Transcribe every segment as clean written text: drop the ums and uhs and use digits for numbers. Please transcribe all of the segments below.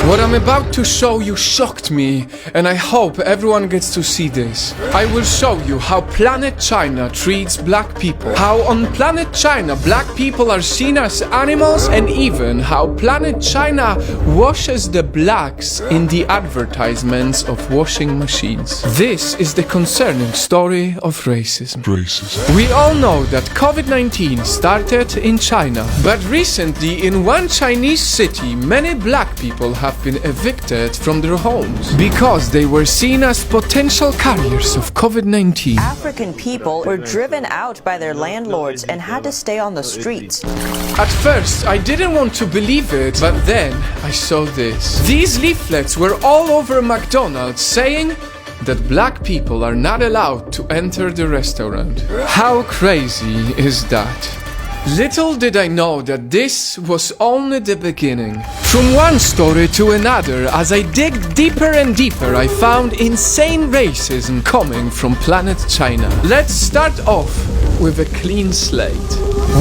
What I'm about to show you shocked me, and I hope everyone gets to see this. I will show you how Planet China treats black people, how on Planet China black people are seen as animals, and even how Planet China washes the blacks in the advertisements of washing machines. This is the concerning story of racism. We all know that COVID-19 started in China, but recently in one Chinese city, many black people have been evicted from their homes because they were seen as potential carriers of COVID-19. African people were driven out by their landlords and had to stay on the streets. At first, I didn't want to believe it, but then I saw this. These leaflets were all over McDonald's saying that black people are not allowed to enter the restaurant. How crazy is that? Little did I know that this was only the beginning. From one story to another, as I dig deeper and deeper, I found insane racism coming from Planet China. Let's start off with a clean slate.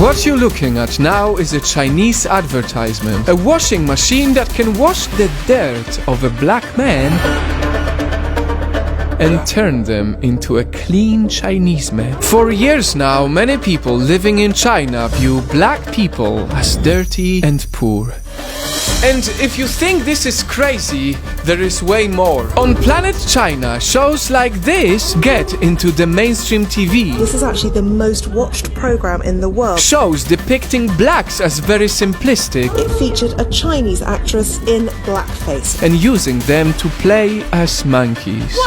What you're looking at now is a Chinese advertisement, a washing machine that can wash the dirt of a black man and turn them into a clean Chinese man. For years now, many people living in China view black people as dirty and poor. And if you think this is crazy, there is way more. On Planet China, shows like this get into the mainstream TV. This is actually the most watched program in the world. Shows depicting blacks as very simplistic. It featured a Chinese actress in blackface And using them to play as monkeys.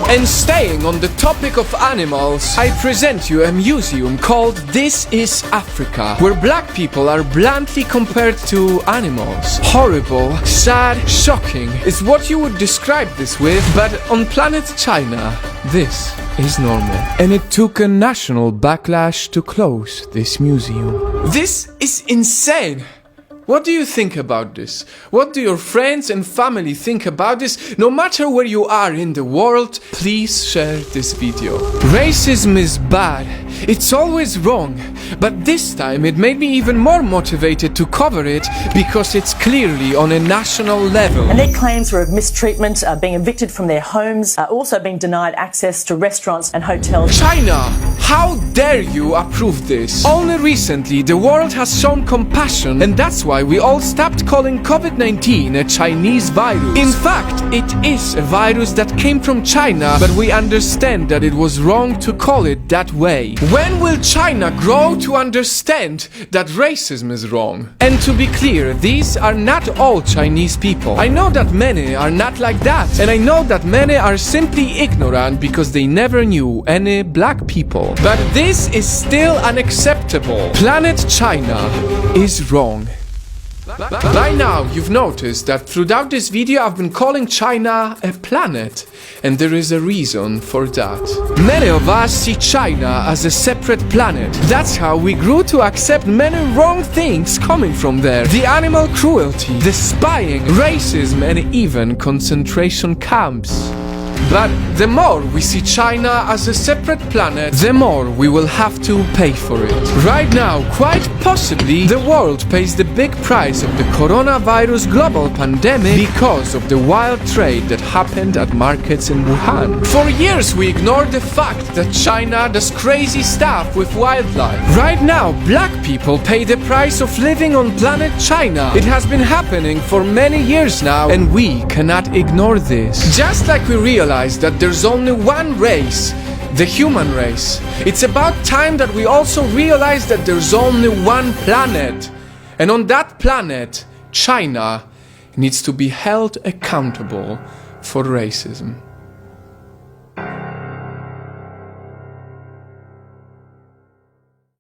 And staying on the topic of animals, I present you a museum called This is Africa, where black people are bluntly compared to animals. Horrible, sad, shocking is what you would describe this with, but on Planet China, this is normal. And it took a national backlash to close this museum. This is insane! What do you think about this? What do your friends and family think about this? No matter where you are in the world, please share this video. Racism is bad. It's always wrong. But this time it made me even more motivated to cover it because it's clearly on a national level. And their claims were of mistreatment, being evicted from their homes, also being denied access to restaurants and hotels. China, how dare you approve this? Only recently the world has shown compassion, and that's why we all stopped calling COVID-19 a Chinese virus. In fact, it is a virus that came from China, but we understand that it was wrong to call it that way. When will China grow to understand that racism is wrong? And to be clear, these are not all Chinese people. I know that many are not like that, and I know that many are simply ignorant because they never knew any black people. But this is still unacceptable. Planet China is wrong. By now, you've noticed that throughout this video I've been calling China a planet, and there is a reason for that. Many of us see China as a separate planet. That's how we grew to accept many wrong things coming from there. The animal cruelty, the spying, racism, and even concentration camps. But the more we see China as a separate planet, the more we will have to pay for it. Right now, quite possibly, the world pays the big price of the coronavirus global pandemic because of the wild trade that happened at markets in Wuhan. For years, we ignored the fact that China does crazy stuff with wildlife. Right now, black people pay the price of living on planet China. It has been happening for many years now, and we cannot ignore this. Just like we realize that there's only one race, the human race. It's about time that we also realize that there's only one planet. And on that planet, China needs to be held accountable for racism.